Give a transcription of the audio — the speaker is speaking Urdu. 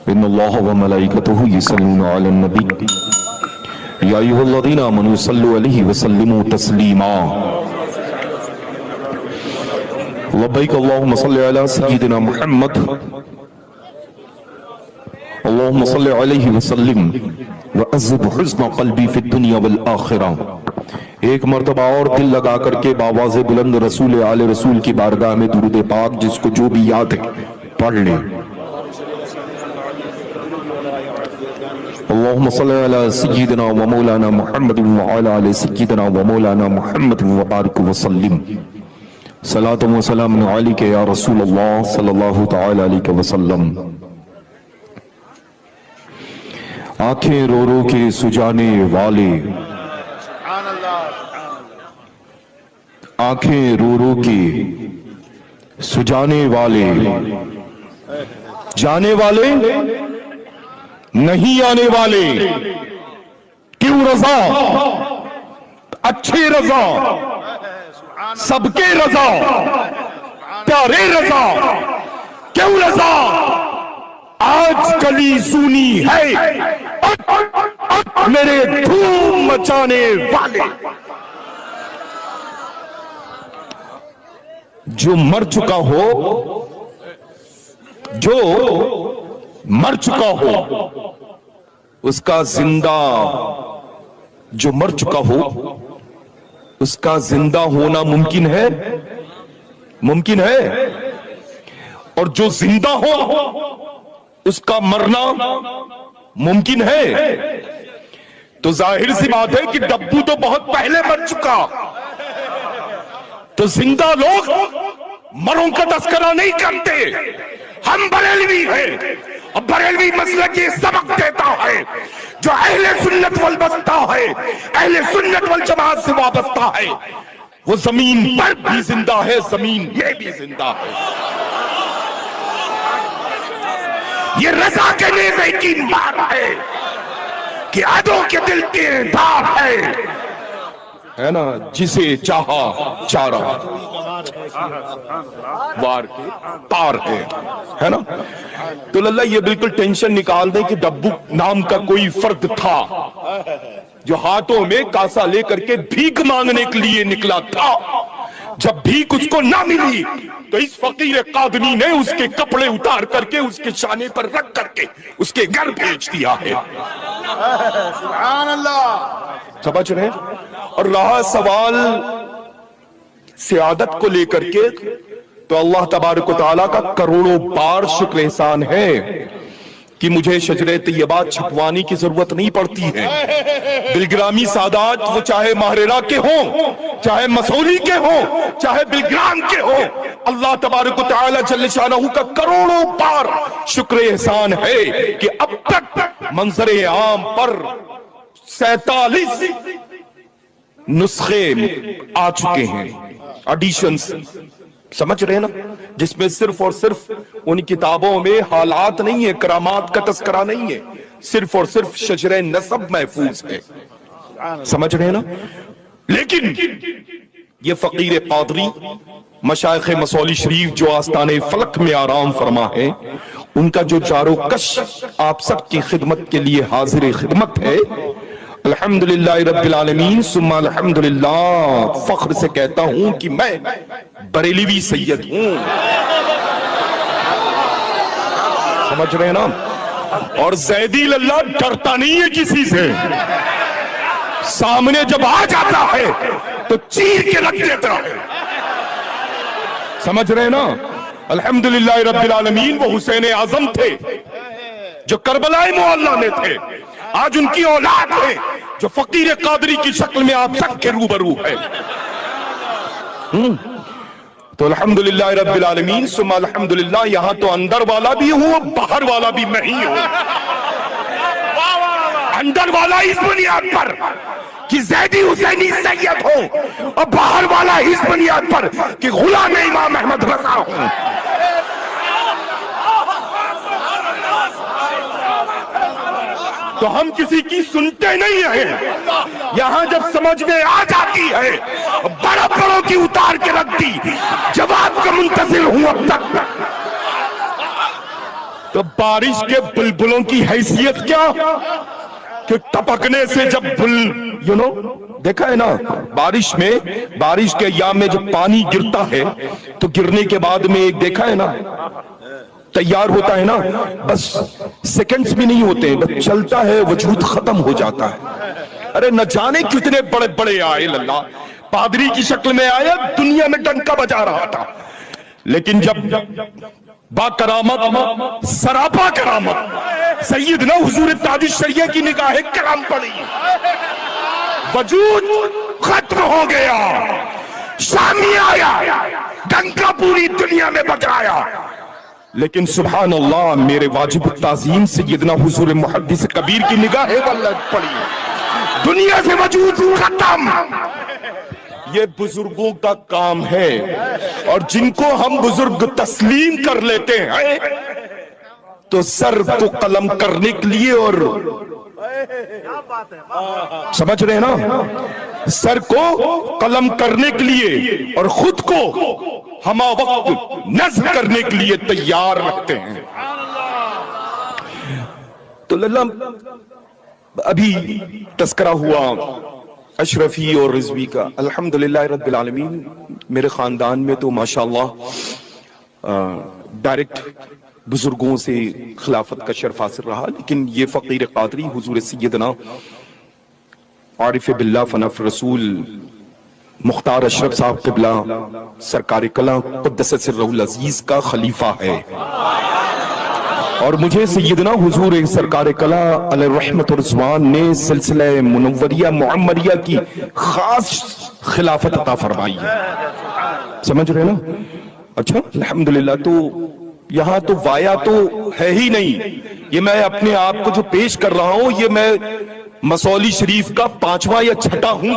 ان اللہ و ملائکتہ یصلون علی النبی یا ایھا الذین آمنوا صلوا علیہ وسلموا تسلیما لبیک اللہم صل علی سیدنا محمد اللہم صل علیہ وسلم وعذب حزن قلبی فی الدنیا والآخرہ۔ ایک مرتبہ اور دل لگا کر کے باواز بلند رسول آل رسول کی بارگاہ میں درود پاک جس کو جو بھی یاد ہے پڑھ لیں۔ اللہم صل علی سیدنا و مولانا محمد وعلی آل سیدنا و مولانا محمد وبارک وسلم۔ صلاۃ و سلام علیک یا رسول اللہ صلی اللہ تعالی علیہ وسلم۔ آنکھیں رو رو کے سجانے والے، آنکھیں رو رو کے سجانے والے، جانے والے نہیں آنے والے، کیوں رضا اچھے رضا سب کے رضا پیارے رضا، کیوں رضا آج کلی سونی ہے میرے دھوم مچانے والے۔ جو مر چکا ہو، جو مر چکا ہو اس کا زندہ، جو مر چکا ہو اس کا زندہ ہونا ممکن ہے، ممکن ہے، اور جو زندہ ہو اس کا مرنا ممکن ہے۔ تو ظاہر سی بات ہے کہ ڈبو تو بہت پہلے مر چکا، تو زندہ لوگ مروں کا تذکرہ نہیں کرتے۔ ہم بریلوی ہیں اور بریلوی مسلک یہ سبق دیتا ہے، جو اہل سنت والبستہ ہے، اہل سنت والجماعت سے وابستہ ہے، وہ زمین پر بھی زندہ ہے، زمین میں بھی زندہ ہے۔ یہ رضا کے نیزے کی مار ہے کہ عدو کے دل تیرے دار ہے نا، جسے چاہا چارہ وار کے تار ہے نا۔ تو اللہ یہ بالکل ٹینشن نکال دیں کہ ڈبو نام کا کوئی فرد تھا جو ہاتھوں میں کاسا لے کر کے بھیک مانگنے کے لیے نکلا تھا۔ جب بھیک اس کو نہ ملی تو اس فقیر قادمی نے اس کے کپڑے اتار کر کے اس کے شانے پر رکھ کر کے اس کے گھر بھیج دیا ہے۔ سبحان اللہ۔ سمجھ رہے؟ اور رہا سوال سعادت کو لے کر کے، تو اللہ تبارک و تعالیٰ کا کروڑوں بار شکر احسان ہے کہ مجھے شجرہ طیبہ چھپوانے کی ضرورت نہیں پڑتی ہے۔ بلگرامی سادات وہ چاہے ماہرہ کے ہوں، چاہے مسولی کے ہوں، چاہے بلگرام کے ہوں، اللہ تبارک و تعالیٰ جل شانہ کا کروڑوں بار شکر احسان ہے کہ اب تک منظر عام پر 47 نسخے آ چکے ہیں، ایڈیشنز، سمجھ رہے ہیں نا، جس میں صرف اور صرف ان کتابوں میں حالات نہیں ہے، کرامات کا تذکرہ نہیں ہے، صرف اور صرف شجرہ نسب محفوظ ہے، سمجھ رہے ہیں نا۔ لیکن یہ فقیر قادری مشائخ مسولی شریف جو آستان فلک میں آرام فرما ہے، ان کا جو جارو کش آپ سب کی خدمت کے لیے حاضر خدمت ہے، الحمدللہ رب العالمین ثم الحمدللہ، فخر سے کہتا ہوں کہ میں بریلوی سید ہوں، سمجھ رہے ہیں نا۔ اور زیدی اللہ ڈرتا نہیں ہے کسی سے، سامنے جب آ جاتا ہے تو چیر کے رکھ دیتا ہے، سمجھ رہے ہیں نا۔ الحمدللہ رب العالمین وہ حسین اعظم تھے جو کربلا معلی میں تھے، آج ان کی اولاد ہے جو فقیر قادری کی شکل میں آپ سب کے روبرو ہے۔ تو الحمدللہ رب العالمین ثم الحمدللہ، یہاں تو اندر والا بھی ہوں، باہر والا بھی میں ہی ہوں۔ اندر والا اس بنیاد پر کہ زیدی حسینی سید ہوں، اور باہر والا اس بنیاد پر کہ غلام امام احمد رضا ہوں۔ تو ہم کسی کی سنتے نہیں ہیں، یہاں جب سمجھ میں آ جاتی ہے بڑا بڑوں کی اتار کے رکھ دی، جواب کا منتظر ہوں اب تک۔ تو بارش کے بلبلوں کی حیثیت کیا کہ ٹپکنے سے جب دیکھا ہے نا بارش کے ایام میں جب پانی گرتا ہے تو گرنے کے بعد میں ایک دیکھا ہے نا تیار ہوتا ہے نا، بس سیکنڈز بھی نہیں ہوتے ہیں، بس چلتا ہے، وجود ختم ہو جاتا ہے۔ ارے نہ جانے کتنے بڑے بڑے آئے اللہ، پادری کی شکل میں آیا، دنیا میں ڈنکا بجا رہا تھا، لیکن جب با کرامت سراپا کرامت سیدنا حضور تاج الشریعہ کی نگاہ کرام پڑی، وجود ختم ہو گیا، شامی آیا، ڈنکا پوری دنیا میں بجایا، لیکن سبحان اللہ میرے واجب التعظیم سیدنا حضور محدث کبیر کی نگاہ پڑی، دنیا سے وجود ختم۔ یہ بزرگوں کا کام ہے، اور جن کو ہم بزرگ تسلیم کر لیتے ہیں تو سر کو قلم کرنے کے لیے، اور سمجھ رہے ہیں نا، سر کو قلم کرنے کے لیے اور خود کو ہما وقت نظم کرنے کے لیے تیار رکھتے ہیں۔ تو اللہ ابھی تذکرہ ہوا اشرفی اور رضوی کا، الحمدللہ رب العالمین۔ میرے خاندان میں تو ماشاءاللہ ڈائریکٹ بزرگوں سے خلافت کا شرف حاصل رہا، لیکن یہ فقیر قادری حضور سیدنا عارف باللہ فنف رسول مختار اشرف صاحب قبلہ سرکار کلاں قدس سرہ العزیز کا خلیفہ ہے، اور مجھے سیدنا حضور سرکار کلاں علیہ رحمت و رضوان نے سلسلہ منوریہ معمریہ کی خاص خلافت عطا فرمائی ہے، سمجھ رہے نا؟ اچھا الحمدللہ۔ تو یہاں تو وایا تو ہے ہی نہیں، یہ میں اپنے آپ کو جو پیش کر رہا ہوں، یہ میں مسولی شریف کا 5واں یا 6واں ہوں۔